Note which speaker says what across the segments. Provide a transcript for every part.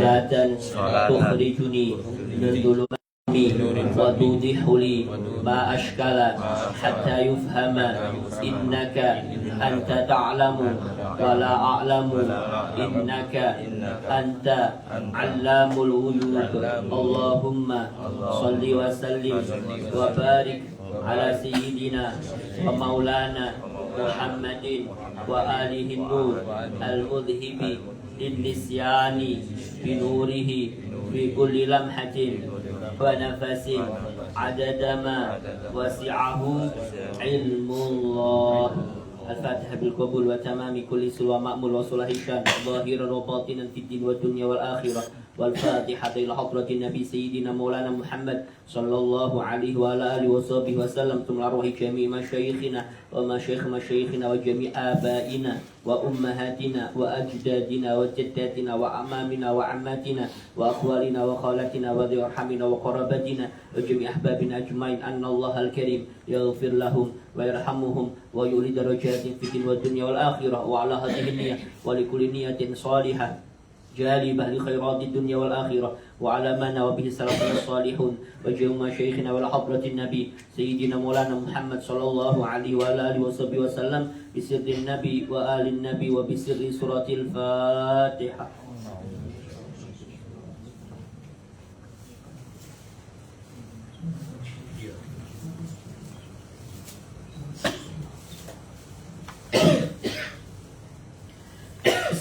Speaker 1: صلاة تخرجني من ظلمات وتوضح لي ما أشكل حتى يفهم إنك أنت تعلم ولا أعلم إنك أنت علام الغيوب اللهم صل وسلم وبارك على سيدنا ومولانا محمد وآله النور المذهب للنسيان بنوره في كل لمحة ونفس عدد ما وسعه علم الله. الفاتحة بالقبول وتمام كل سلوى مأمول وصلاح الشان ظاهرا وباطنا في الدين والدنيا والآخرة. والفاتحة إلى حضرة النبي سيدنا مولانا محمد صلى الله عليه وعلى آله وصحبه وسلم ثم أرواح جميع مشايخنا ومشايخ مشايخنا وجميع آبائنا وأمهاتنا وأجدادنا وجداتنا وأعمامنا وعماتنا وأخوالنا وخالاتنا وذي أرحامنا وقرابتنا وجميع أحبابنا أجمعين أن الله الكريم يغفر لهم ويرحمهم ويولي درجات في الدين والدنيا والآخرة. وعلى هذه النية ولكل نية صالحة جالبة لخيرات الدنيا والآخرة وعلى ما نوى به سلفنا الصالحون وجميع مشايخنا وعلى حضرة النبي سيدنا مولانا محمد صلى الله عليه وعلى آله وصحبه وسلم بسر النبي وآل النبي وبسر سورة الفاتحة.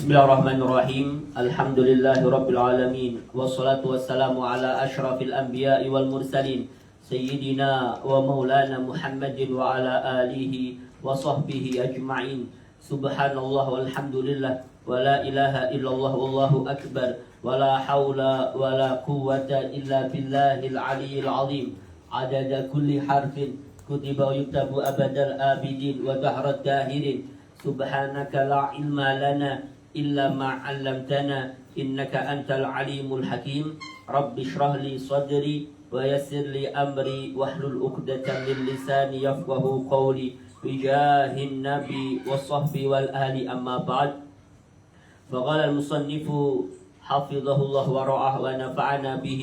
Speaker 1: Bismillahirrahmanirrahim. Alhamdulillahirabbil alamin wassalatu wassalamu ala asyrafil anbiya'i wal mursalin sayyidina wa maulana Muhammadin wa ala alihi wa sahbihi ajma'in. Subhanallah walhamdulillah wa la ilaha illallah wallahu akbar wa la hawla wa la quwwata illa billahil aliyyil azim. Adada kulli harfin kutiba wa yuktabu abadal abidin wa dahrat dahirin. Subhanaka la ilma lana إلا ما علمتنا إنك أنت العليم الحكيم. رب اشرح لي صدري ويسر لي أمري واحلل عقدة من لساني يفقه قولي بجاه النبي والصحب والآل. أما بعد فقال المصنف حفظه الله ورعاه ونفعنا به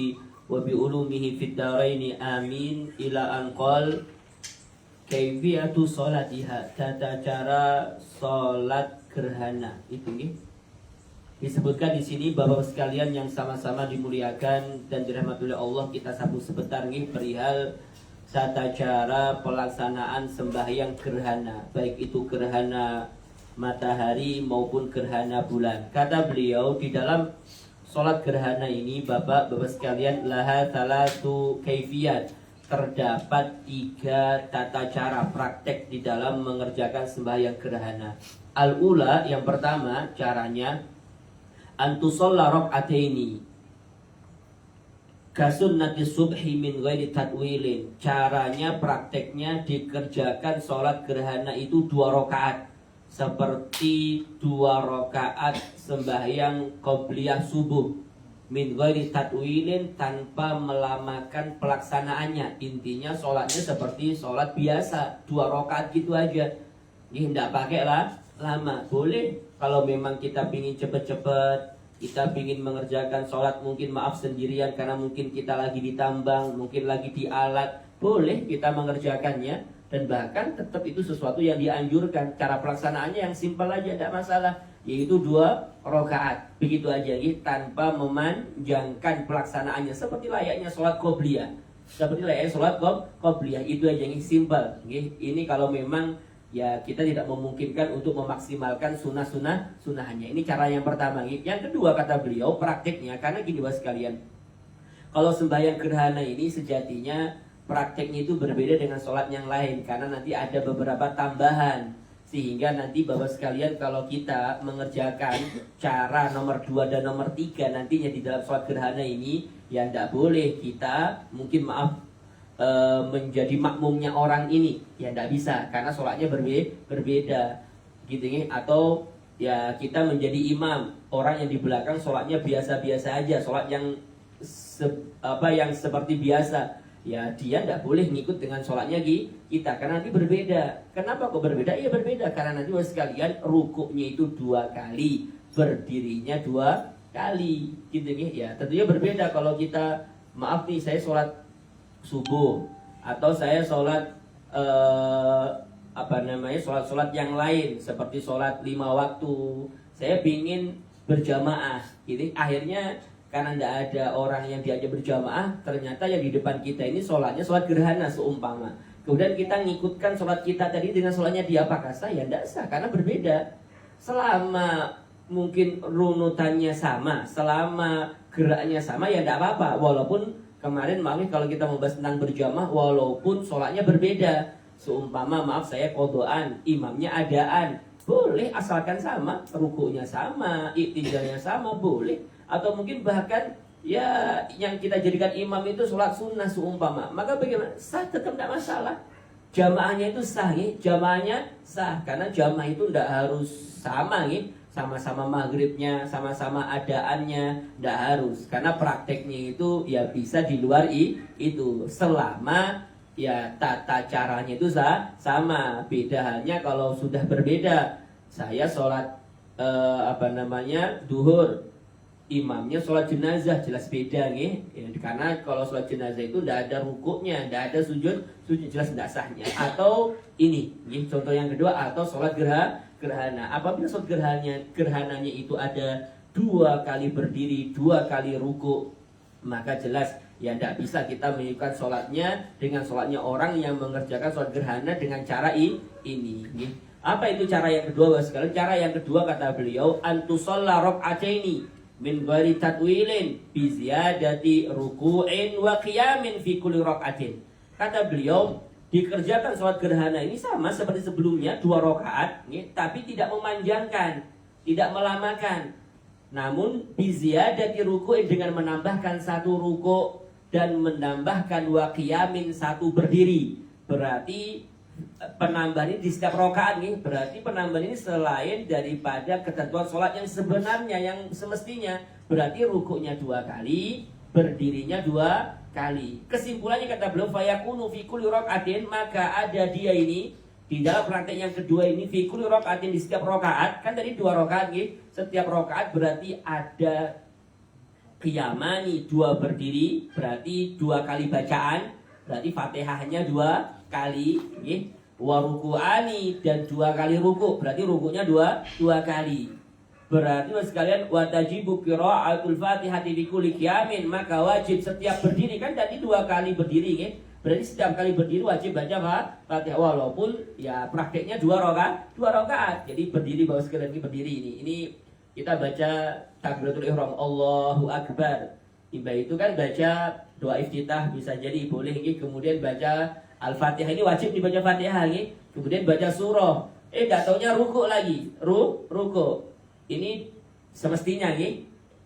Speaker 1: وبعلومه في الدارين آمين إلى أن قال kaifiyatu sholatiha, tata cara sholat gerhana. Itu nih disebutkan di sini Bapak sekalian yang sama-sama dimuliakan dan dirahmati oleh Allah. Kita sambung sebentar nih perihal tata cara pelaksanaan sembahyang gerhana, baik itu gerhana matahari maupun gerhana bulan. Kata beliau di dalam sholat gerhana ini Bapak sekalian laha talatu kaifiyat, terdapat 3 tata cara praktek di dalam mengerjakan sembahyang gerhana. Al-ula, yang pertama caranya antusalla raq'ataini kasunnati subhi min ghairi tatwilin. Caranya prakteknya dikerjakan sholat gerhana itu 2 rakaat seperti 2 rakaat sembahyang qobliyah subuh min ghairi tatwilin, tanpa melamakan pelaksanaannya. Intinya sholatnya seperti sholat biasa, 2 rakaat gitu aja. Ini tidak pakai lah lama. Boleh kalau memang kita ingin cepet-cepet, kita ingin mengerjakan sholat mungkin maaf sendirian karena mungkin kita lagi ditambang, mungkin lagi di alat, boleh kita mengerjakannya. Dan bahkan tetap itu sesuatu yang dianjurkan. Cara pelaksanaannya yang simpel aja, tidak masalah, yaitu 2 rakaat. Begitu aja gitu, tanpa memanjangkan pelaksanaannya seperti layaknya sholat qobliyah. Seperti layaknya sholat qobliyah, itu aja yang simpel. Ini kalau memang ya kita tidak memungkinkan untuk memaksimalkan sunnahnya. Ini cara yang pertama. Yang kedua kata beliau prakteknya, karena gini Bapak sekalian, kalau sembahyang gerhana ini sejatinya prakteknya itu berbeda dengan sholat yang lain, karena nanti ada beberapa tambahan. Sehingga nanti Bapak sekalian kalau kita mengerjakan cara nomor 2 dan nomor 3 nantinya di dalam sholat gerhana ini, ya tidak boleh kita mungkin maaf menjadi makmumnya orang ini, ya tidak bisa, karena sholatnya berbeda gitu ya. Atau ya kita menjadi imam, orang yang di belakang sholatnya biasa-biasa aja, sholat yang yang seperti biasa, ya dia tidak boleh ngikut dengan sholatnya kita, karena nanti berbeda. Kenapa kok berbeda? Iya berbeda karena nanti sekalian rukuknya itu 2 kali, berdirinya kali gitu ya. Tentunya berbeda kalau kita, maaf nih, saya sholat subuh atau saya sholat sholat yang lain seperti sholat 5 waktu, saya ingin berjamaah gitu. Akhirnya karena tidak ada orang yang diajak berjamaah, ternyata yang di depan kita ini sholatnya sholat gerhana seumpama, kemudian kita ngikutkan sholat kita tadi dengan sholatnya dia, apakah sah? Ya tidak sah, karena berbeda. Selama mungkin runutannya sama, selama geraknya sama, ya tidak apa-apa. Walaupun kemarin maaf kalau kita membahas tentang berjamaah, walaupun sholatnya berbeda, seumpama maaf saya kodoan, imamnya adaan, boleh asalkan sama, rukunya sama, iktidalnya sama, boleh. Atau mungkin bahkan ya yang kita jadikan imam itu sholat sunnah seumpama, maka bagaimana? Sah, tetap tidak masalah. Jamaahnya itu sah, jamaahnya sah, karena jamaah itu tidak harus sama, sama-sama maghribnya, sama-sama adaannya, tidak harus. Karena prakteknya itu ya bisa di luar itu, selama ya tata caranya itu sama. Beda halnya kalau sudah berbeda. Saya sholat duhur, imamnya sholat jenazah, jelas beda ya, karena kalau sholat jenazah itu tidak ada rukuknya, tidak ada sujud jelas tidak sahnya. Atau ini contoh yang kedua, atau sholat gerhana. Apabila sholat gerhananya itu ada 2 kali berdiri, 2 kali ruku, maka jelas ya tidak bisa kita menyukai sholatnya dengan sholatnya orang yang mengerjakan sholat gerhana dengan cara ini. Apa itu cara yang kedua, sekalian? Cara yang kedua kata beliau, antusalla raq'ataini min ghairi tatwilin bi ziyadati ruku'in wa qiyamin fi kulli raq'atin. Kata beliau, dikerjakan sholat gerhana ini sama seperti sebelumnya, 2 rakaat, tapi tidak memanjangkan, tidak melamakan. Namun bi ziyadati ruku'in, dengan menambahkan 1 ruku' dan menambahkan wa qiyamin 1 berdiri. Berarti penambahan ini di setiap rakaat berarti penambahan ini selain daripada ketentuan sholat yang sebenarnya, yang semestinya. Berarti rukuknya 2 kali, berdirinya 2 kali. Kesimpulannya kata beliau, fayakunu fi kulli raq'atin, maka ada dia ini di dalam praktek yang kedua ini, fi kulli raq'atin, di setiap rakaat. Kan tadi 2 rakaat setiap rakaat berarti ada qiyamani, 2 berdiri, berarti 2 kali bacaan, berarti Fatihahnya 2 kali, waruku'ani, dan 2 kali ruku, berarti rukunya 2 kali. Berarti sekalian, watajibu qira'atul Fatihati bi kulli qiyamin, maka wajib setiap berdiri, kan tadi 2 kali berdiri, berarti setiap kali berdiri wajib baca Fatihah, walaupun ya prakteknya 2 rakaat. Jadi berdiri, bahwa sekalian ini berdiri ini kita baca takbiratul ihram, Allahu Akbar. Imbah itu kan baca doa iftitah, bisa jadi boleh kemudian baca Al-Fatihah, ini wajib dibaca Fatihah kemudian baca surah. Enggak taunya ruku lagi, ruku. Ini semestinya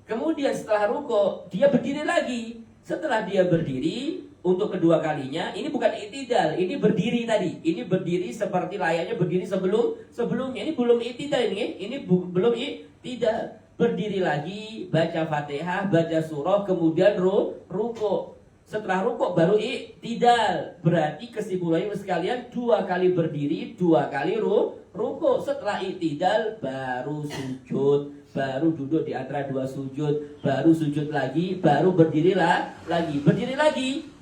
Speaker 1: Kemudian setelah ruku dia berdiri lagi. Setelah dia berdiri untuk kedua kalinya, ini bukan i'tidal, ini berdiri tadi. Ini berdiri seperti layaknya berdiri sebelumnya. Ini belum i'tidal ini belum i'tidal. Berdiri lagi, baca Fatihah, baca surah, kemudian ruku. Setelah rukuk baru i'tidal. Berarti kesimpulannya sekalian, 2 kali berdiri, 2 kali rukuk. Setelah i'tidal baru sujud, baru duduk di antara 2 sujud, baru sujud lagi, baru berdiri lagi.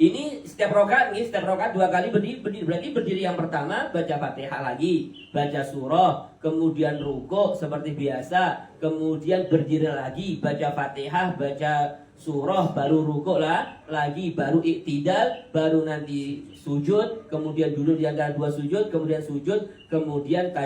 Speaker 1: Ini setiap rakaat 2 kali berdiri. Berarti berdiri yang pertama baca Fatihah lagi, baca surah, kemudian rukuk seperti biasa, kemudian berdiri lagi, baca Fatihah, baca surah, baru rukuk lagi, baru i'tidal, baru nanti sujud, kemudian duduk di antara 2 sujud, kemudian sujud, kemudian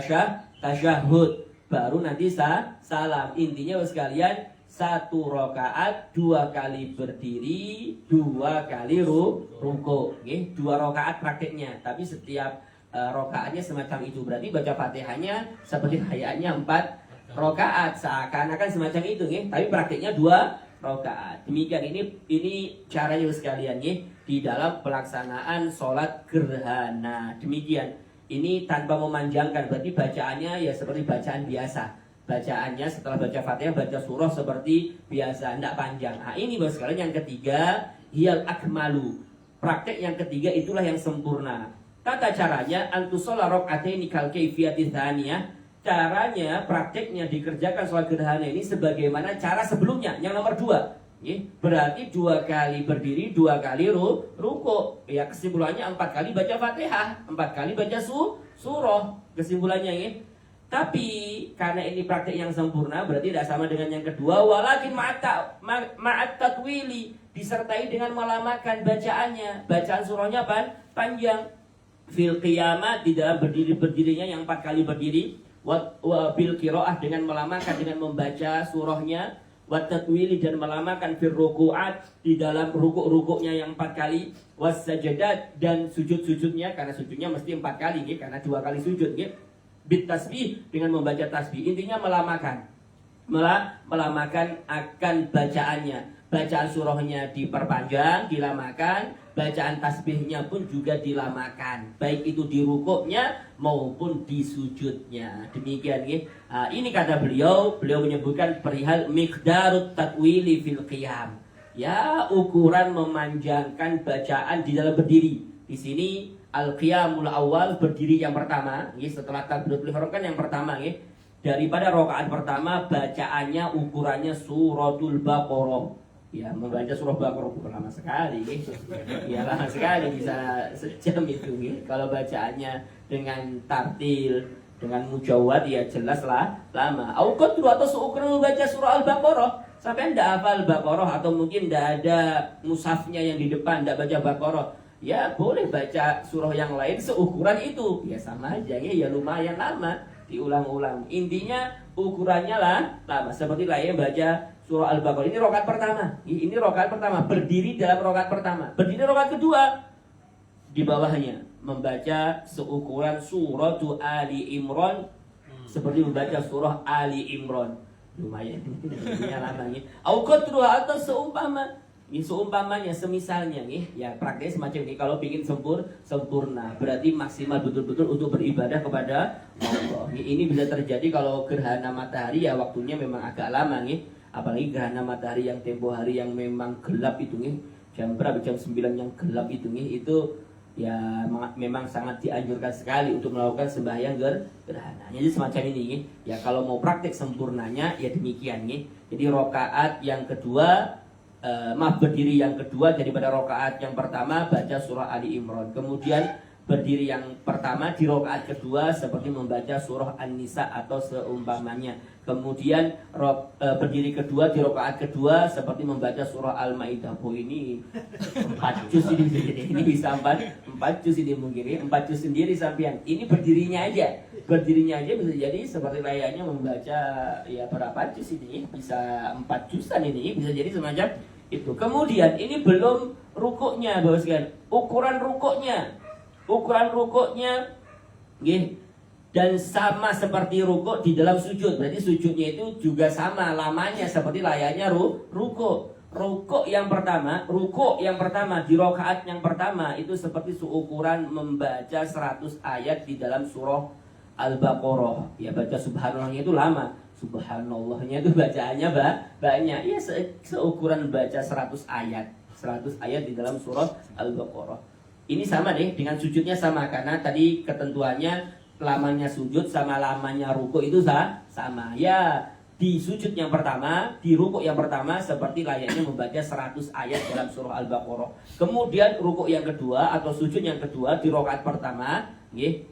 Speaker 1: tasyahud, baru nanti salam. Intinya sekalian, 1 rakaat 2 kali berdiri, 2 kali rukuk. 2 rakaat prakteknya, tapi setiap rakaatnya semacam itu. Berarti baca Fatihahnya seperti kayaknya 4 rakaat, seakan-akan semacam itu tapi prakteknya 2 rakaat. Demikian ini caranya sekalian di dalam pelaksanaan sholat gerhana. Demikian. Ini tanpa memanjangkan, berarti bacaannya ya seperti bacaan biasa. Bacaannya setelah baca Fatihah, baca surah seperti biasa, tidak panjang. Nah, ini bos sekalian yang ketiga, hiyal akmalu. Praktek yang ketiga itulah yang sempurna. Tata caranya, antusola rok'ataini kal kaifiyati tsaniyah. caranya, prakteknya dikerjakan sholat gerhana ini sebagaimana cara sebelumnya. Yang nomor 2, berarti 2 kali berdiri, 2 kali ruku. Ya kesimpulannya 4 kali baca Fatihah, 4 kali baca surah. Kesimpulannya ini. Tapi karena ini praktek yang sempurna, berarti tidak sama dengan yang kedua. Walakin ma'at tatwili, disertai dengan melamakan bacaannya. Bacaan surahnya panjang. Fil qiyamah, di dalam berdirinya yang 4 kali berdiri. Wa bil qiraah, dengan melamakan, dengan membaca surahnya. Wa tatwili, dan melamakan fil ruku'at, di dalam rukuk-rukuknya yang 4 kali. Was sajadat, dan sujud-sujudnya, karena sujudnya mesti 4 kali, karena 2 kali sujud. Bit tasbih, dengan membaca tasbih. Intinya melamakan akan bacaannya. Bacaan surahnya diperpanjang, dilamakan. Bacaan tasbihnya pun juga dilamakan, baik itu di rukuknya maupun di sujudnya. Demikian ya. Ini kata beliau menyebutkan perihal miqdarut tatwili fil qiyam. Ya, ukuran memanjangkan bacaan di dalam berdiri. Di sini al-qiyamul awal, berdiri yang pertama, ya, setelah takbiratul ihram kan yang pertama ya. Daripada rakaat pertama bacaannya ukurannya suratul Baqarah. Ya, membaca surah Baqarah lama sekali, ya lama sekali, bisa sejam itu, kalau bacaannya dengan tartil, dengan mujawad, ya jelaslah lama. Aukot atau seukuran membaca surah Al-Baqarah, sampai tidak hafal Baqarah atau mungkin tidak ada mushafnya yang di depan, tidak baca Baqarah, ya boleh baca surah yang lain seukuran itu, ya sama aja, ya lumayan lama, diulang-ulang. Intinya ukurannya lama, seperti lain baca surah Al-Baqarah. Ini rakaat pertama. Ini rakaat pertama. Berdiri dalam rakaat pertama. Berdiri rakaat kedua. Di bawahnya membaca seukuran surah Ali Imran, seperti membaca surah Ali Imran. Lumayan. Ini lamanya. Aukotru atau seumpama. Ini seumpamanya, semisalnya nih, ya prakteknya semacam ini. Kalau bikin sempurna, berarti maksimal betul-betul untuk beribadah kepada Allah. Ini bisa terjadi kalau gerhana matahari, ya waktunya memang agak lama nih. Apalagi gerhana matahari yang tempo hari yang memang gelap itu nih, jam berapa, jam 9 yang gelap itu nih, itu ya memang sangat dianjurkan sekali untuk melakukan sembahyang gerhana. Jadi semacam ini nih. Ya kalau mau praktek sempurnanya ya demikian nih. Jadi rakaat yang kedua, berdiri yang kedua daripada rakaat yang pertama baca surah Ali Imran. Kemudian berdiri yang pertama di rakaat kedua seperti membaca surah An-Nisa atau seumpamanya. Kemudian berdiri kedua di rakaat kedua seperti membaca surah Al-Maidah. Oh ini 4 juz ini bisa 4 juz ini mungkin 4 juz sendiri sampean. Ini berdirinya aja bisa jadi seperti layaknya membaca ya berapa juz ini, bisa 4 juzan ini, bisa jadi semacam itu. Kemudian ini belum rukuknya, Bapak sekalian. Ukuran rukuknya dan sama seperti rukuk di dalam sujud. Berarti sujudnya itu juga sama lamanya seperti layaknya rukuk. Rukuk yang pertama di rakaat yang pertama itu seperti seukuran membaca 100 ayat di dalam surah Al-Baqarah. Ya, baca subhanallahnya itu lama. Subhanallahnya itu bacaannya banyak. Ya seukuran baca 100 ayat di dalam surah Al-Baqarah. Ini sama deh, dengan sujudnya sama, karena tadi ketentuannya lamanya sujud sama lamanya rukuk itu sama. Ya, di sujud yang pertama, di rukuk yang pertama seperti layaknya membaca 100 ayat dalam surah Al-Baqarah. Kemudian rukuk yang kedua atau sujud yang kedua di rakaat pertama,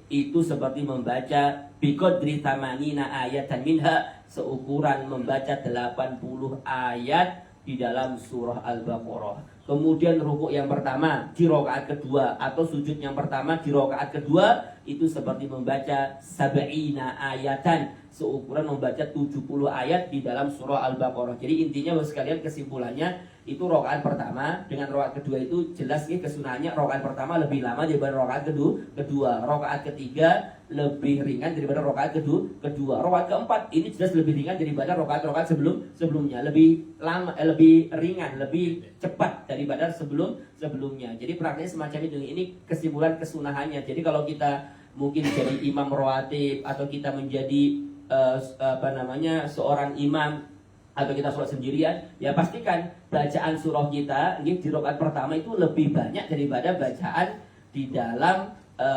Speaker 1: itu seperti membaca biqadri tamanina ayatan minha, seukuran membaca 80 ayat di dalam surah Al-Baqarah. Kemudian rukuk yang pertama di rakaat kedua atau sujud yang pertama di rakaat kedua itu seperti membaca sab'ina ayatan, seukuran membaca 70 ayat di dalam surah Al-Baqarah. Jadi intinya sekalian, kesimpulannya itu rakaat pertama dengan rakaat kedua itu jelas kesunahannya rakaat pertama lebih lama daripada rakaat kedua. Rakaat ketiga lebih ringan daripada rakaat kedua. Rakaat keempat ini jelas lebih ringan daripada rakaat sebelumnya. Lebih lama, lebih ringan, lebih cepat daripada sebelumnya. Jadi prakteknya semacam itu. Ini kesimpulan kesunahannya. Jadi kalau kita mungkin jadi imam rawatib atau kita menjadi seorang imam atau kita sholat sendirian, ya pastikan bacaan surah kita di rakaat pertama itu lebih banyak daripada bacaan di dalam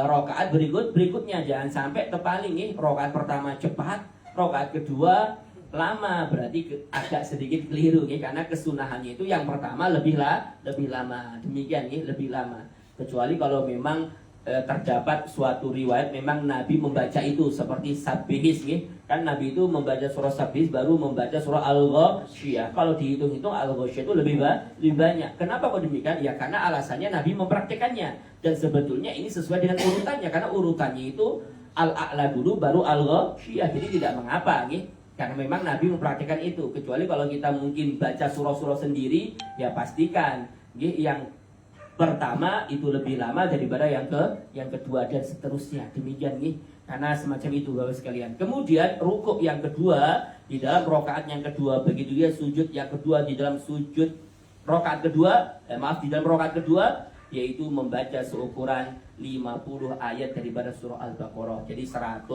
Speaker 1: rokaat berikutnya. Jangan sampai terpaling nih, rokaat pertama cepat, rokaat kedua lama, berarti agak sedikit keliru nih, karena kesunahannya itu yang pertama lebih lama. Demikian nih, lebih lama. Kecuali kalau memang terdapat suatu riwayat memang Nabi membaca itu seperti Sabbihis nih. Kan Nabi itu membaca surah Sabbihis baru membaca surah Al-Ghasyiyah. Kalau dihitung-hitung Al-Ghasyiyah itu lebih banyak. Kenapa kok demikian? Ya karena alasannya Nabi mempraktikannya. Dan sebetulnya ini sesuai dengan urutannya, karena urutannya itu Al-A'la dulu baru Al-Ghasyiyah. Jadi tidak mengapa nih, karena memang Nabi mempraktikkan itu. Kecuali kalau kita mungkin baca surah-surah sendiri, ya pastikan yang pertama itu lebih lama daripada yang kedua dan seterusnya. Demikian nih, karena semacam itu Bapak sekalian. Kemudian rukuk yang kedua di dalam rakaat yang kedua, begitu ya sujud yang kedua di dalam sujud rakaat kedua, di dalam rakaat kedua, yaitu membaca seukuran 50 ayat daripada surah Al-Baqarah. Jadi 100.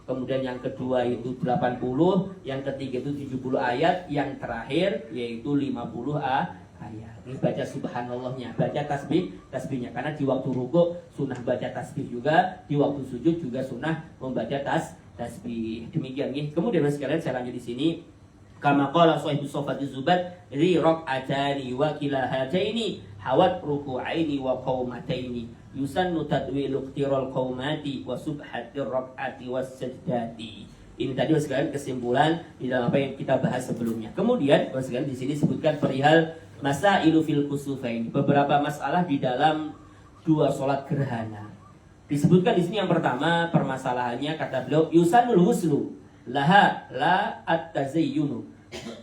Speaker 1: Kemudian yang kedua itu 80, yang ketiga itu 70 ayat, yang terakhir yaitu 50 ayat. Ini baca subhanallahnya, baca tasbihnya, karena di waktu rukuk sunnah baca tasbih juga, di waktu sujud juga sunnah membaca tasbih. Demikian nih. Kemudian sekalian saya lanjut di sini. Kama qala sahibu Sofati Zubat, ri rak'atani wa kilahataini hawat ruku'aini wa qaumataini yusannu tadwilu iqtiral qaumati wa subhatir rak'ati was sajdati. Ini tadi sekalian kesimpulan di dalam apa yang kita bahas sebelumnya. Kemudian sekalian di sini sebutkan perihal masailu fil kusufain, beberapa masalah di dalam dua sholat gerhana. Disebutkan di sini yang pertama permasalahannya, kata beliau yusanul huslu laha la at-tazayyunu.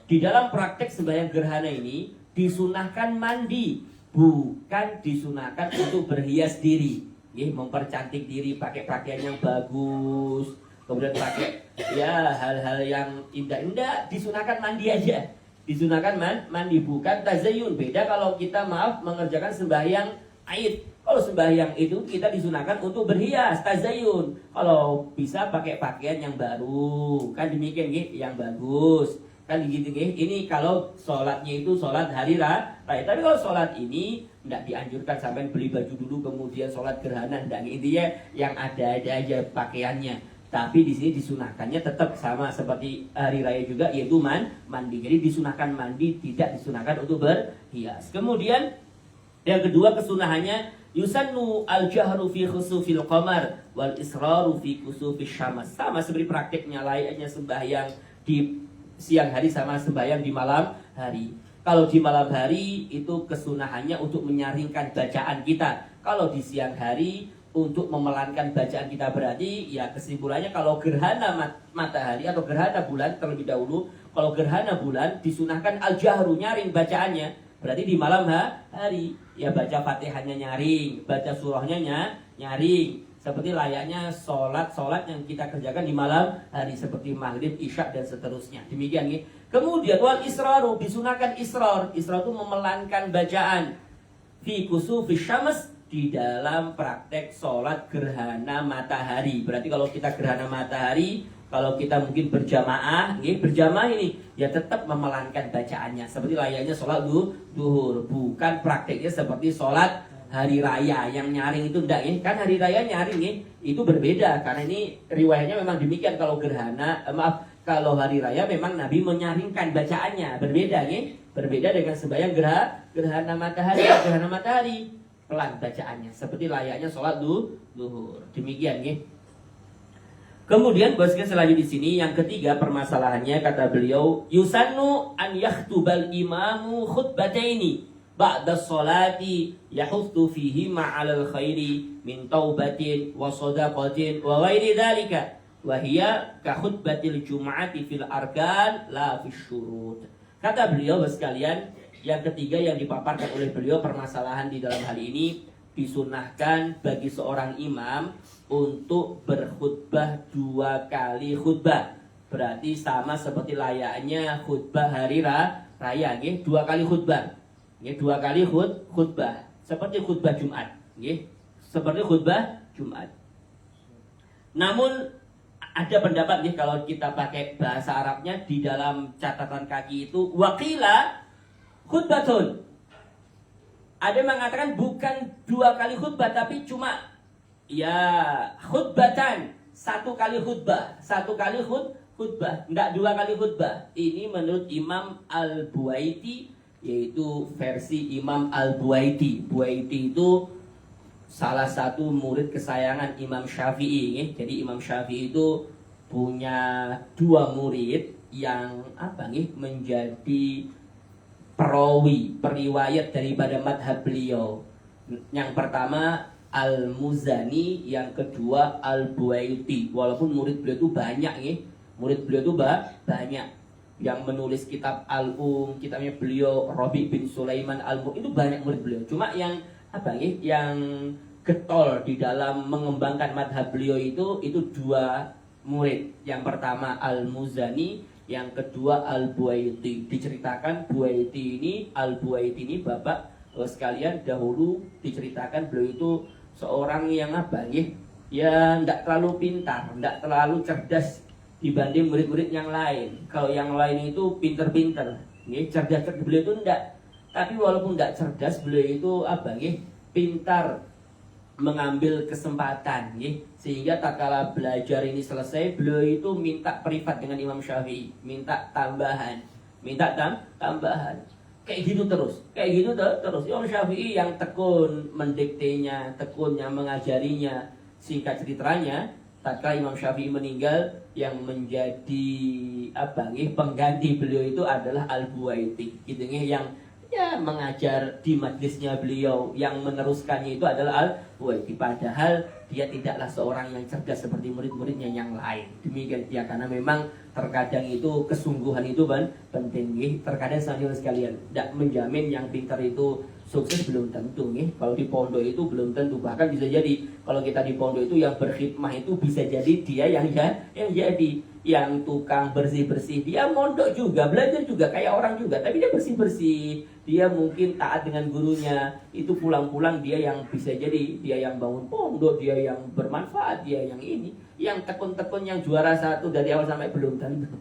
Speaker 1: Di dalam praktek sembahyang gerhana ini disunahkan mandi, bukan disunahkan untuk berhias diri. Mempercantik diri pakai pakaian yang bagus, kemudian pakai ya hal-hal yang indah-indah, disunahkan mandi aja. Disunahkan mandi, bukan tazayyun. Beda kalau kita mengerjakan sembahyang Aid. Kalau sembahyang itu kita disunahkan untuk berhias, tazayyun. Kalau bisa pakai pakaian yang baru, kan demikian yang bagus. Kan gitu Ini kalau sholatnya itu sholat hari raya. Tapi kalau sholat ini tidak dianjurkan sampai beli baju dulu kemudian sholat gerhana. Dan intinya yang ada-ada aja pakaiannya. Tapi di sini disunahkannya tetap sama seperti hari raya juga, yaitu mandi. Jadi disunahkan mandi, tidak disunahkan untuk berhias. Kemudian yang kedua kesunahannya yusannu al-jahru fi khusufil qamar wal israru fi khusufis syams. Sama seperti praktiknya layaknya sembahyang di siang hari sama sembahyang di malam hari. Kalau di malam hari itu kesunahannya untuk menyaringkan bacaan kita. Kalau di siang hari untuk memelankan bacaan kita, berarti ya kesimpulannya kalau gerhana matahari atau gerhana bulan terlebih dahulu, kalau gerhana bulan disunahkan al-jahru, nyaring bacaannya, berarti di malam hari ya baca Fatihahnya nyaring, baca surahnya nyaring, seperti layaknya sholat yang kita kerjakan di malam hari seperti maghrib, isya dan seterusnya. Demikian nih. Kemudian wal israru, disunahkan israr itu memelankan bacaan fi kusufis syams, di dalam praktek sholat gerhana matahari. Berarti kalau kita gerhana matahari, kalau kita mungkin berjamaah ini ya tetap memelankan bacaannya seperti layaknya sholat duhur. Bukan prakteknya seperti sholat hari raya yang nyaring itu enggak kan hari raya nyaring itu berbeda, karena ini riwayatnya memang demikian. Kalau gerhana kalau hari raya memang Nabi menyaringkan bacaannya, berbeda dengan sembahyang gerhana matahari pelan bacaannya seperti layaknya sholat duhur. Demikian Kemudian boskan selanjutnya di sini yang ketiga permasalahannya, kata beliau yusannu an yakhtubal imamu khutbataini ba'da sholati yahuttu fihi ma'alal khairi min taubatin wa sadaqatin wa ghairi dhalika wa hiya ka khutbatil jum'ati fil arkan la fis syurut. Kata beliau sekalian, yang ketiga yang dipaparkan oleh beliau permasalahan di dalam hal ini, disunahkan bagi seorang imam untuk berkhutbah 2 kali khutbah. Berarti sama seperti layaknya khutbah hari raya, 2 kali khutbah. 2 kali khutbah seperti khutbah Jumat, seperti khutbah Jumat. Namun ada pendapat kalau kita pakai bahasa Arabnya di dalam catatan kaki itu waqila khutbatun. Ada yang mengatakan bukan 2 kali khutbah, tapi cuma Ya, khutbatan, satu kali khutbah, khutbah, enggak dua kali khutbah. Ini menurut Imam Al-Buaiti, yaitu versi Imam Al-Buaiti. Buaiti itu salah satu murid kesayangan Imam Syafi'i. Jadi Imam Syafi'i itu punya dua murid yang menjadi perawi, periwayat daripada madhab beliau. Yang pertama Al-Muzani, yang kedua Al-Buaiti. Walaupun murid beliau itu banyak murid beliau itu banyak. Yang menulis kitab kitabnya beliau Rabi bin Sulaiman Al-Mu, itu banyak murid beliau. Cuma yang yang getol di dalam mengembangkan madhab beliau itu dua murid. Yang pertama Al-Muzani, yang kedua Al-Buaiti. Diceritakan Al-Buaiti ini bapak sekalian, dahulu diceritakan beliau itu seorang yang ya tidak terlalu pintar, tidak terlalu cerdas dibanding murid-murid yang lain. Kalau yang lain itu pinter-pinter, cerdas beliau itu tidak. Tapi walaupun tidak cerdas, beliau itu pintar mengambil kesempatan, sehingga tak kala belajar ini selesai, beliau itu minta privat dengan Imam Syafi'i, minta tambahan. Kayak gitu terus. Imam Syafi'i yang tekun mendiktenya, tekunnya mengajarinya. Singkat ceritanya, tatkala Imam Syafi'i meninggal, yang menjadi pengganti beliau itu adalah Al-Buaiti. Yang mengajar di majlisnya beliau, yang meneruskannya itu adalah Al-Buaiti. Padahal dia tidaklah seorang yang cerdas seperti murid-muridnya yang lain. Demikian ya, karena memang terkadang itu kesungguhan itu penting. Terkadang saudara sekalian, tidak menjamin yang pintar itu sukses, belum tentu. Kalau di pondok itu belum tentu. Bahkan bisa jadi kalau kita di pondok itu yang berkhidmah itu bisa jadi dia yang jadi yang tukang bersih-bersih. Dia mondok juga, belajar juga kayak orang juga, tapi dia bersih-bersih. Dia mungkin taat dengan gurunya. Itu pulang-pulang dia yang bisa jadi dia yang bangun pondok, dia yang bermanfaat, dia yang ini, yang tekun-tekun, yang juara satu dari awal sampai belum tentu.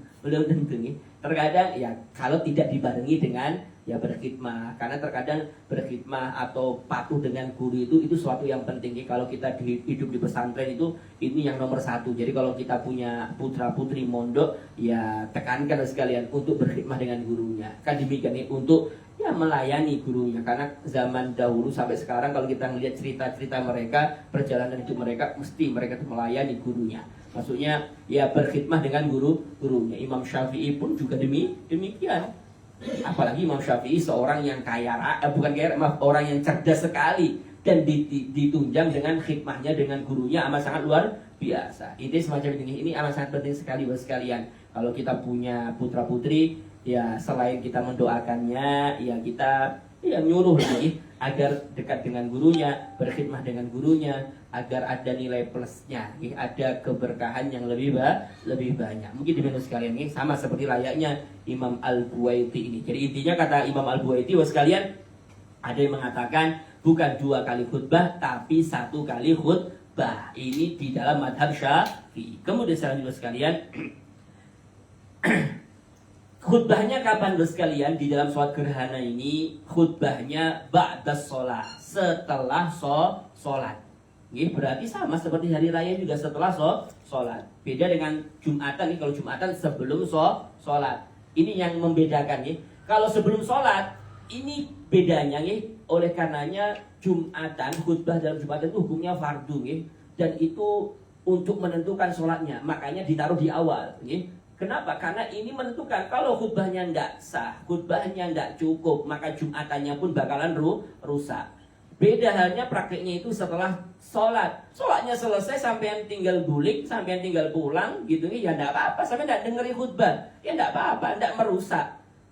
Speaker 1: Terkadang ya kalau tidak dibarengi dengan berkhidmah, karena terkadang berkhidmah atau patuh dengan guru itu suatu yang penting. Kalau kita hidup di pesantren itu ini yang nomor satu. Jadi kalau kita punya putra putri mondok, ya tekankan sekalian untuk berkhidmah dengan gurunya. Kan demikian untuk melayani gurunya. Karena zaman dahulu sampai sekarang kalau kita melihat cerita-cerita mereka, perjalanan hidup mereka, mesti mereka itu melayani gurunya. Maksudnya berkhidmah dengan gurunya. Imam Syafi'i pun juga demikian. Apalagi Imam Syafi'i seorang yang orang yang cerdas sekali, dan ditunjang dengan khidmahnya dengan gurunya amat sangat luar biasa. Itu semacam ini amat sangat penting sekali buat sekalian. Kalau kita punya putra putri, selain kita mendoakannya, kita nyuruh lagi agar dekat dengan gurunya, berkhidmah dengan gurunya, agar ada nilai plusnya, ada keberkahan yang lebih banyak. Mungkin demikian sekalian, sama seperti layaknya Imam Al-Buaiti ini. Jadi intinya kata Imam Al-Buaiti, sekalian, ada yang mengatakan bukan dua kali khutbah, tapi satu kali khutbah. Ini di dalam madhab Syafi'i. Kemudian selanjutnya sekalian, khutbahnya kapan sekalian? Di dalam sholat gerhana ini khutbahnya ba'das sholat, setelah sholat. Ini berarti sama seperti hari raya juga setelah sholat. Beda dengan Jumatan. Kalau Jumatan sebelum sholat. Ini yang membedakan. Kalau sebelum sholat, ini bedanya. Oleh karenanya Jumatan, khutbah dalam Jumatan itu hukumnya fardu. Dan itu untuk menentukan sholatnya. Makanya ditaruh di awal. Kenapa? Karena ini menentukan kalau khutbahnya tidak sah, khutbahnya tidak cukup, maka Jumatannya pun bakalan rusak. Beda halnya praktiknya itu setelah sholat. Sholatnya selesai, sampean tinggal bulik, sampean tinggal pulang, gitu ya tidak apa-apa. Sampean tidak dengerin khutbah, ya tidak apa-apa, tidak merusak.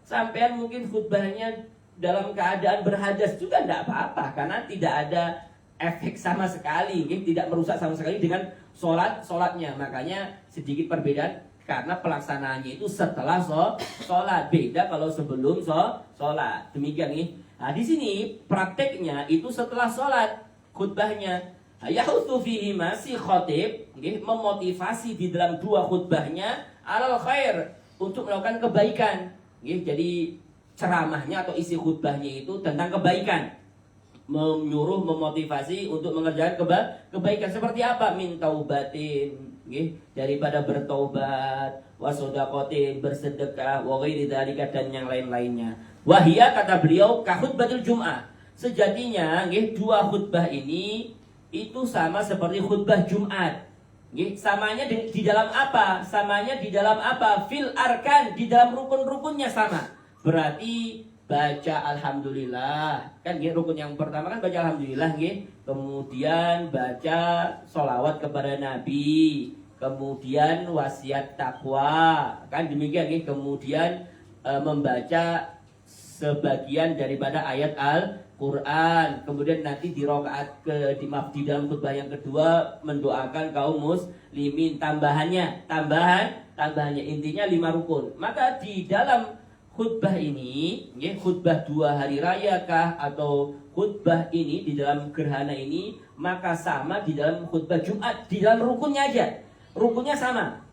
Speaker 1: Sampean mungkin khutbahnya dalam keadaan berhadas juga tidak apa-apa, karena tidak ada efek sama sekali, tidak merusak sama sekali dengan sholatnya. Makanya sedikit perbedaan. Karena pelaksanaannya itu setelah sholat. Beda kalau sebelum sholat. Demikian Nah di sini prakteknya itu setelah sholat khutbahnya. Yahutsu fihi masih khotib, memotivasi di dalam dua khutbahnya alal khair, untuk melakukan kebaikan. Jadi ceramahnya atau isi khutbahnya itu tentang kebaikan. menyuruh, memotivasi untuk mengerjakan kebaikan. Seperti apa? Min taubatin, daripada bertobat, wasodaqatin, bersedekah, wa ghairi dzalika, dan yang lain-lainnya. Wahia, kata beliau, ka khutbatul Jum'ah. Sejatinya dua khutbah ini itu sama seperti khutbah Jumat. Samanya di dalam apa? Samanya di dalam apa? Fil arkan, di dalam rukun-rukunnya sama. Berarti baca alhamdulillah, kan rukun yang pertama kan baca alhamdulillah, kemudian baca sholawat kepada Nabi, kemudian wasiat takwa, kan demikian, kemudian membaca sebagian daripada ayat Al-Quran, kemudian nanti di rakaat di dalam khutbah yang kedua mendoakan kaum muslimin, tambahannya intinya 5 rukun. Maka di dalam khutbah ini, khutbah 2 hari raya kah atau khutbah ini di dalam gerhana ini, maka sama di dalam khutbah Jumat, di dalam rukunnya aja, rukunnya sama,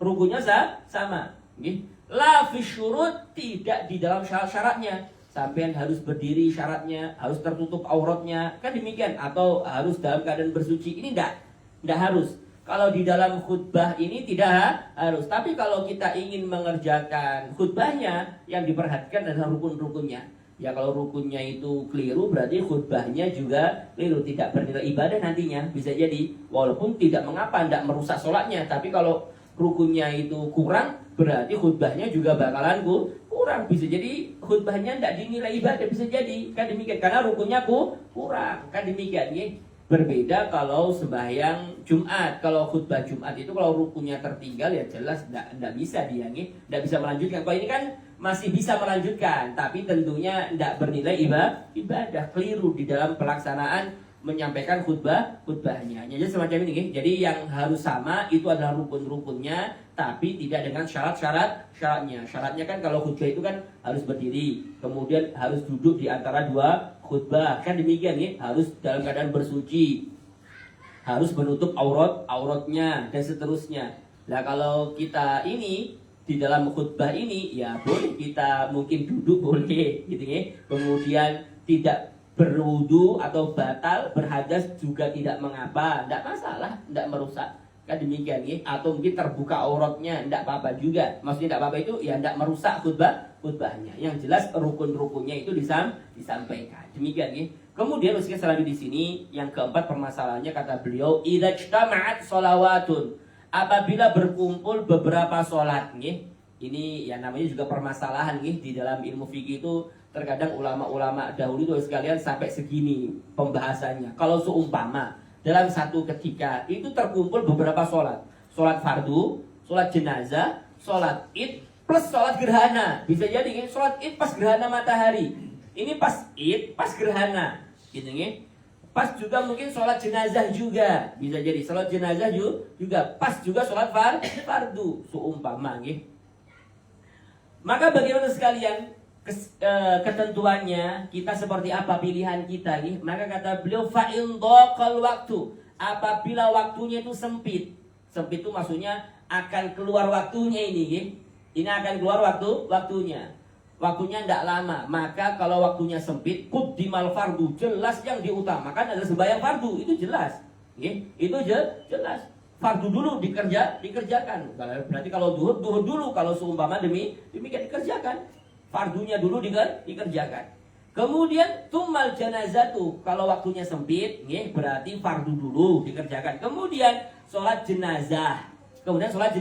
Speaker 1: la fi syurut, tidak di dalam syarat-syaratnya. Sampean harus berdiri syaratnya, harus tertutup auratnya, kan demikian, atau harus dalam keadaan bersuci, ini enggak harus. Kalau di dalam khutbah ini tidak harus. Tapi kalau kita ingin mengerjakan khutbahnya, yang diperhatikan adalah rukun-rukunnya. Ya kalau rukunnya itu keliru, berarti khutbahnya juga keliru, tidak bernilai ibadah nantinya. Bisa jadi, walaupun tidak mengapa, tidak merusak sholatnya. Tapi kalau rukunnya itu kurang, berarti khutbahnya juga bakalan kurang. Bisa jadi khutbahnya tidak dinilai ibadah, bisa jadi, kan demikian, karena rukunnya kurang, kan demikian. Berbeda kalau sembahyang Jumat. Kalau khutbah Jumat itu kalau rukunnya tertinggal, ya jelas tidak bisa dia, tidak bisa melanjutkan. Kalau ini kan masih bisa melanjutkan, tapi tentunya tidak bernilai ibadah, keliru di dalam pelaksanaan menyampaikan khutbahnya. Jadi semacam ini, jadi yang harus sama itu adalah rukun-rukunnya, tapi tidak dengan syaratnya. Syaratnya kan kalau khutbah itu kan harus berdiri, kemudian harus duduk di antara 2 khutbah, kan demikian, harus dalam keadaan bersuci, harus menutup auratnya dan seterusnya. Nah kalau kita ini di dalam khutbah ini, ya boleh kita mungkin duduk, boleh gitu, kemudian tidak berwudu atau batal, berhadas juga tidak mengapa, tidak masalah, tidak merusak, kan demikian, atau mungkin terbuka auratnya, tidak apa-apa juga. Maksudnya tidak apa-apa itu ya tidak merusak khutbahnya. Yang jelas rukun-rukunnya itu disampaikan. Demikian, Kemudian usia selanjutnya di sini yang keempat permasalahannya, kata beliau, idza ijtama'at sholawatun, apabila berkumpul beberapa sholat, ini yang namanya juga permasalahan, di dalam ilmu fikih itu. Terkadang ulama-ulama dahulu itu sekalian sampai segini pembahasannya. Kalau seumpama dalam satu ketika itu terkumpul beberapa sholat, sholat fardu, sholat jenazah, sholat id plus sholat gerhana. Bisa jadi sholat id pas gerhana matahari, ini pas id pas gerhana, gitu, pas juga mungkin sholat jenazah juga, bisa jadi sholat jenazah juga pas juga sholat fardu seumpama, Maka bagaimana sekalian ketentuannya, kita seperti apa pilihan kita, Maka kata beliau, fa'in dhaqal waktu, apabila waktunya itu sempit itu maksudnya akan keluar waktunya ini akan keluar waktunya tidak lama, maka kalau waktunya sempit, quddimal fardu, jelas yang diutamakan adalah sembahyang fardu, itu jelas, itu jelas. Fardu dulu dikerjakan. Berarti kalau duhur dulu, kalau seumpama demikian dikerjakan. Fardunya dulu dikerjakan. Kemudian tumal janazatu, kalau waktunya sempit, berarti fardu dulu dikerjakan. Kemudian sholat jenazah. Kemudian sholat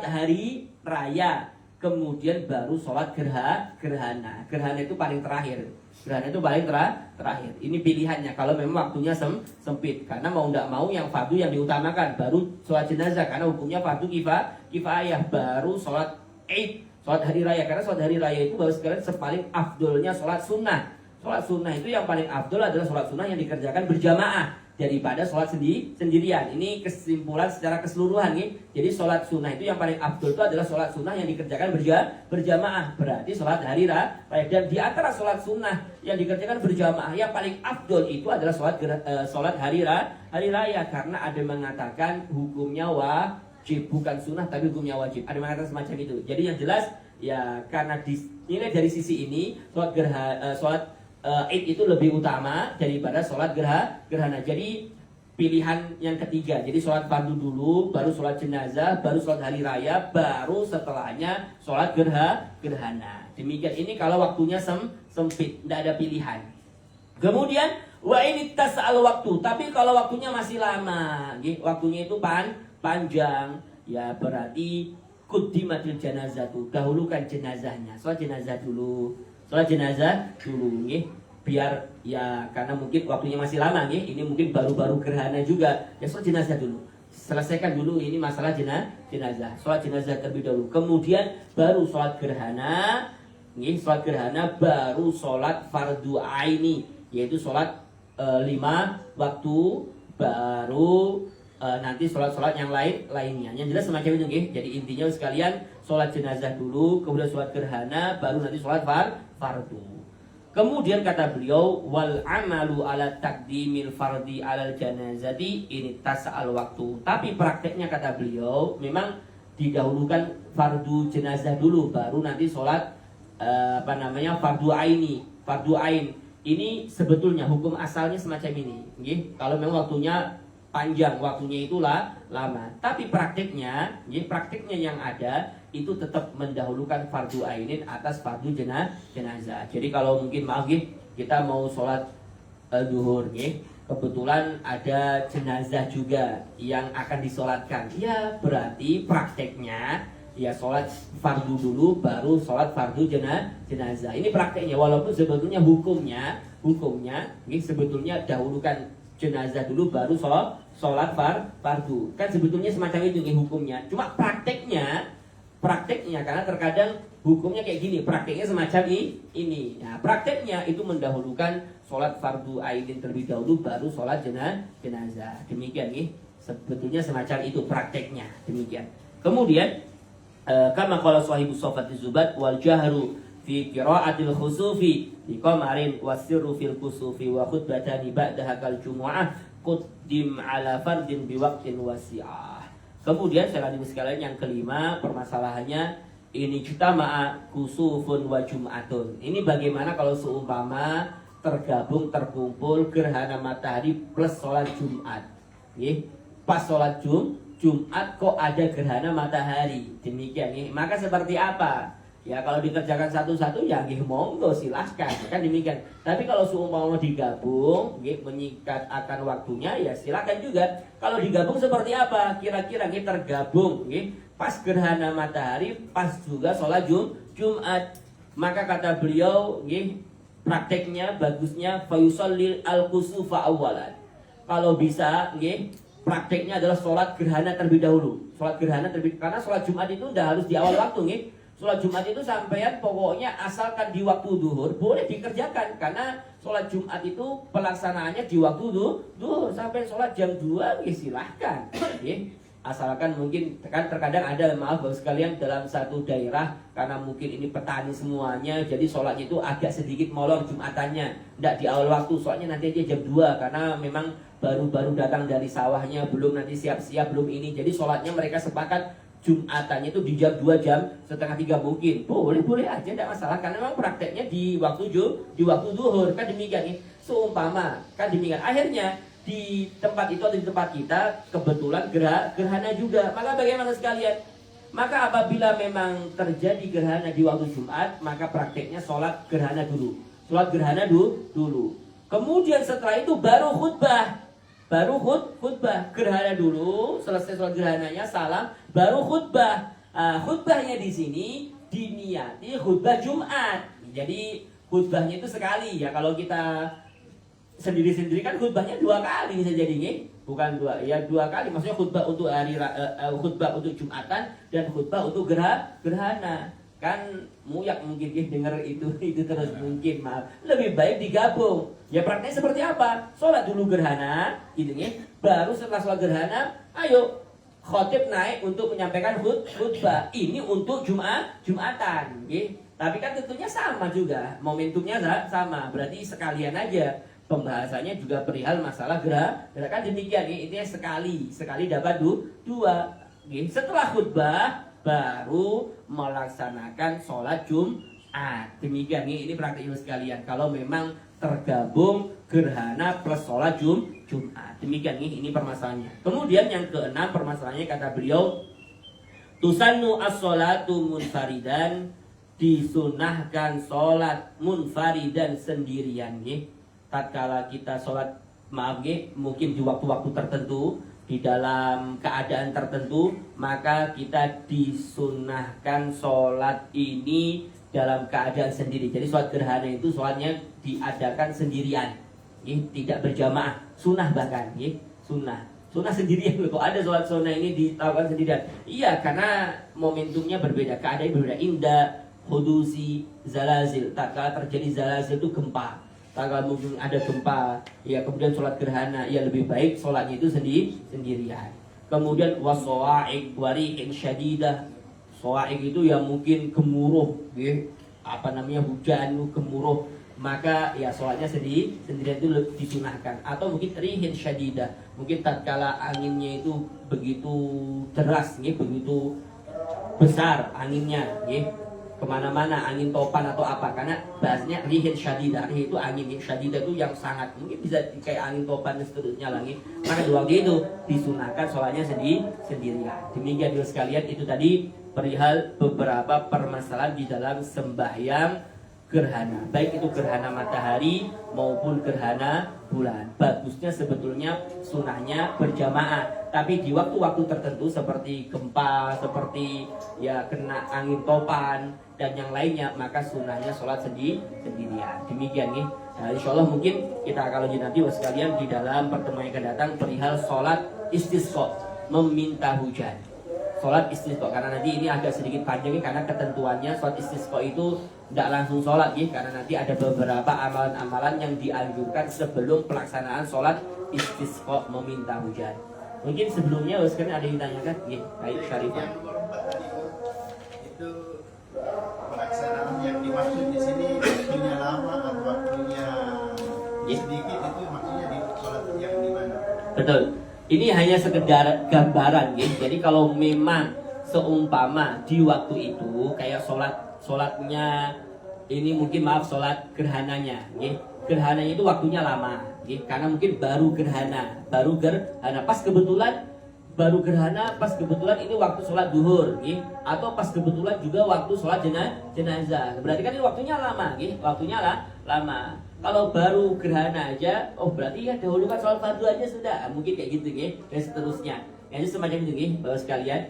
Speaker 1: hari raya. Kemudian baru sholat gerhana. Gerhana itu paling terakhir. Ini pilihannya kalau memang waktunya sempit. Karena mau tidak mau yang fardu yang diutamakan, baru sholat jenazah. Karena hukumnya fardu kifayah, baru sholat id, sholat hari raya. Karena sholat hari raya itu baru sekalian sepaling afdolnya sholat sunnah. Sholat sunnah itu yang paling afdol adalah sholat sunnah yang dikerjakan berjamaah daripada sholat sendirian. Ini kesimpulan secara keseluruhan, Jadi sholat sunnah itu yang paling afdol itu adalah sholat sunnah yang dikerjakan berjamaah. Berarti sholat hari raya. Dan di antara sholat sunnah yang dikerjakan berjamaah, yang paling afdol itu adalah sholat hari raya. Karena ada yang mengatakan hukumnya bukan sunnah tapi hukumnya wajib. Ada mengatakan semacam itu. Jadi yang jelas ya karena dinilai dari sisi ini sholat Id itu lebih utama daripada sholat gerhana. Jadi pilihan yang ketiga, jadi sholat fardu dulu, baru sholat jenazah, baru sholat hari raya, baru setelahnya sholat gerhana. Demikian, ini kalau waktunya sempit, tidak ada pilihan. Kemudian wa ini tas'al waktu, tapi kalau waktunya masih lama, waktunya itu panjang, ya berarti quddimatil janazah tuh, dahulukan jenazahnya, sholat jenazah dulu, biar ya karena mungkin waktunya masih lama ini mungkin baru-baru gerhana juga, ya sholat jenazah dulu, selesaikan dulu ini masalah jenazah, sholat jenazah terlebih dahulu, kemudian baru sholat gerhana, baru sholat fardu aini, yaitu sholat 5 waktu, baru nanti sholat yang lainnya. Yang jelas semacam itu, jadi intinya sekalian sholat jenazah dulu, kemudian sholat gerhana, baru nanti sholat fardu. Kemudian kata beliau, wal amalu ala takdimil fardi alal janazati ini tas'al waktu. Tapi prakteknya kata beliau memang didahulukan fardu jenazah dulu, baru nanti sholat fardu ain. Ini sebetulnya hukum asalnya semacam ini. Kalau memang waktunya panjang, waktunya itulah lama. Tapi prakteknya yang ada itu tetap mendahulukan fardu ainin atas fardu jenazah. Jadi kalau mungkin kita mau sholat duhur, kebetulan ada jenazah juga yang akan disolatkan, ya berarti prakteknya ya sholat fardu dulu, baru sholat fardu jenazah. Ini prakteknya, walaupun sebetulnya hukumnya sebetulnya dahulukan jenazah dulu, baru sholat fardu. Kan sebetulnya semacam itu hukumnya. Cuma prakteknya karena terkadang hukumnya kayak gini, prakteknya semacam ini. Nah, prakteknya itu mendahulukan sholat fardu ainin terlebih dahulu, baru sholat jenazah. Demikian sebetulnya semacam itu prakteknya. Demikian. Kemudian kama qala sahibu Shafati Zubat wal jahru fi qiraatil khusufi bi qamarin wasirru fil kusufi wa khutbatani ba'daha kal jumu'ah quddim ala fardin bi waqtin wasi'ah. Kemudian saya lanjutkan sekalian yang kelima, permasalahannya ini jutama'a kusufun wa jum'atun. Ini bagaimana kalau seumpama terkumpul gerhana matahari plus sholat Jumat. Pas sholat Jumat kok ada gerhana matahari. Demikian maka seperti apa? Ya kalau dikerjakan satu-satu ya monggo silahkan, kan demikian. Tapi kalau seumpama digabung, menyikat akan waktunya ya silahkan juga. Kalau digabung seperti apa? Kira-kira tergabung, pas gerhana matahari, pas juga sholat Jumat. Maka kata beliau, prakteknya bagusnya fayusallil al-kusufa awalan. Kalau bisa, prakteknya adalah sholat gerhana terlebih dahulu. Karena sholat Jumat itu udah harus di awal waktu, Sholat Jumat itu sampean pokoknya asalkan di waktu duhur boleh dikerjakan, karena sholat Jumat itu pelaksanaannya di waktu duhur sampai sholat jam 2 silahkan. Asalkan mungkin kan terkadang ada, maaf Bapak sekalian, dalam satu daerah karena mungkin ini petani semuanya, jadi sholatnya itu agak sedikit molor Jumatannya, tidak di awal waktu, soalnya nanti aja jam 2 karena memang baru datang dari sawahnya, belum nanti siap-siap, belum ini, jadi sholatnya mereka sepakat Jumatannya itu di jam 2, jam setengah 3 mungkin. Boleh aja, tidak masalah, karena memang prakteknya di waktu duhur, kan demikian. Seumpama kan demikian, akhirnya di tempat itu atau di tempat kita kebetulan gerhana juga. Maka bagaimana sekalian? Maka apabila memang terjadi gerhana di waktu Jumat, maka prakteknya sholat gerhana dulu. Kemudian setelah itu baru khutbah. Gerhana dulu, selesai sholat gerhananya, salam, baru khutbah. Khutbahnya di sini diniati khutbah Jumat. Jadi khutbahnya itu sekali ya. Kalau kita sendiri-sendiri kan khutbahnya 2 kali bisa jadinya, bukan 2 kali. Maksudnya khutbah untuk khutbah untuk Jumatan dan khutbah untuk gerhana. Kan muyak mungkin dengar itu terus, mungkin maaf, lebih baik digabung. Ya prakteknya seperti apa? Sholat dulu gerhana, baru setelah sholat gerhana, ayo khotib naik untuk menyampaikan khutbah. Ini untuk Jumatan, tapi kan tentunya sama juga, momentumnya sama. Berarti sekalian aja pembahasannya juga perihal masalah gerakan demikian. Intinya sekali dapat 2. Setelah khutbah baru melaksanakan sholat Demikian ini praktik ilmu sekalian. Kalau memang tergabung gerhana plus sholat Jumat. Demikian ini permasalahannya. Kemudian yang keenam permasalahannya kata beliau, tusannu as-sholatu munfaridan, disunahkan sholat munfaridan sendirian. Tatkala kita sholat mungkin di waktu-waktu tertentu, di dalam keadaan tertentu, maka kita disunahkan sholat ini dalam keadaan sendiri. Jadi sholat gerhana itu sholatnya diadakan sendirian, tidak berjamaah, sunnah bahkan, sunnah sendirian. Kok ada sholat sunnah ini dilakukan sendirian? Iya, karena momentumnya berbeda, keadaannya berbeda. Indah hudusi zalazil, tatkala terjadi zalazil itu gempa, tatkala mungkin ada gempa, ya kemudian sholat gerhana, ya lebih baik sholatnya itu sendirian. Kemudian wasawa'ik warihin syadidah, soaik itu yang mungkin gemuruh, hujan gemuruh, maka ya sholatnya sendirian itu disunahkan. Atau mungkin rihin syadidah, mungkin tatkala anginnya itu begitu deras, begitu besar anginnya, kemana-mana, angin topan atau apa, karena bahasnya rihin syadidah. Rihin itu angin, syadidah itu yang sangat, mungkin bisa kayak angin topan dan seterusnya lagi. Maka di waktu itu disunahkan sholatnya sendirian. Demikian juga sekalian, itu tadi perihal beberapa permasalahan di dalam sembahyang gerhana, baik itu gerhana matahari maupun gerhana bulan. Bagusnya sebetulnya sunahnya berjamaah, tapi di waktu-waktu tertentu seperti gempa, seperti ya kena angin topan dan yang lainnya, maka sunahnya sholat sendirian. Demikian nih. Nah, insya Allah mungkin kita akan lanjut nanti sekalian di dalam pertemuan yang akan datang perihal sholat istisqa, meminta hujan. Sholat istisqa, karena nanti ini agak sedikit panjang karena ketentuannya sholat istisqa itu tidak langsung sholat karena nanti ada beberapa amalan-amalan yang dianjurkan sebelum pelaksanaan sholat istisqa, meminta hujan. Mungkin sebelumnya sekarang ada yang ditanyakan, baik Syarifah.
Speaker 2: Yang keempat tadi itu pelaksanaan yang dimaksud di sini waktunya lama atau waktunya sedikit, itu maksudnya di sholat yang di mana?
Speaker 1: Betul. Ini hanya sekedar gambaran, Jadi kalau memang seumpama di waktu itu kayak sholatnya ini mungkin sholat gerhananya, gerhananya itu waktunya lama, karena mungkin baru gerhana, pas kebetulan baru gerhana, pas kebetulan ini waktu sholat duhur, atau pas kebetulan juga waktu sholat jenazah. Berarti kan ini waktunya lama, lama. Kalau baru gerhana aja, berarti ya dahulukan sholat fardu aja sudah, mungkin kayak gitu, dan seterusnya. Itu semacam itu, Bapak sekalian.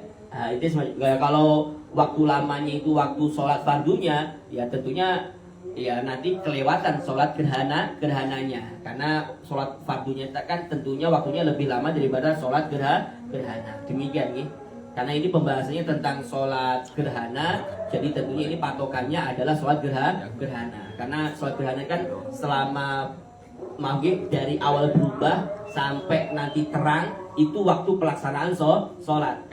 Speaker 1: Itu semacam, kalau waktu lamanya itu waktu sholat fardunya, ya tentunya ya nanti kelewatan sholat gerhananya, karena sholat fardunya kan tentunya waktunya lebih lama daripada sholat gerhana. Demikian, karena ini pembahasannya tentang sholat gerhana, jadi tentunya ini patokannya adalah sholat gerhana. Karena sholat gerhana kan selama maghrib dari awal berubah sampai nanti terang, itu waktu pelaksanaan sholat.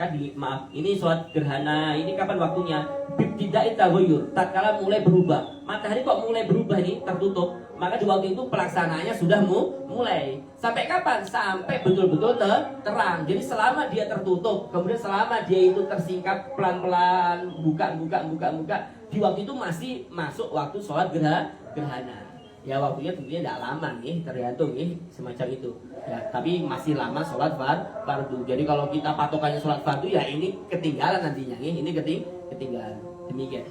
Speaker 1: Ini sholat gerhana ini kapan waktunya? Tidak itaghoyur, tatkala mulai berubah. Matahari kok mulai berubah nih, tertutup, maka di waktu itu pelaksanaannya sudah mulai. Sampai kapan? Sampai betul-betul terang. Jadi selama dia tertutup, kemudian selama dia itu tersingkap pelan-pelan, buka, di waktu itu masih masuk waktu sholat gerhana. Ya waktunya tentunya tidak lama tergantung semacam itu. Ya, tapi masih lama sholat fardu. Jadi kalau kita patokannya sholat fardu, ya ini ketinggalan nantinya, ini ketinggalan. Demikian.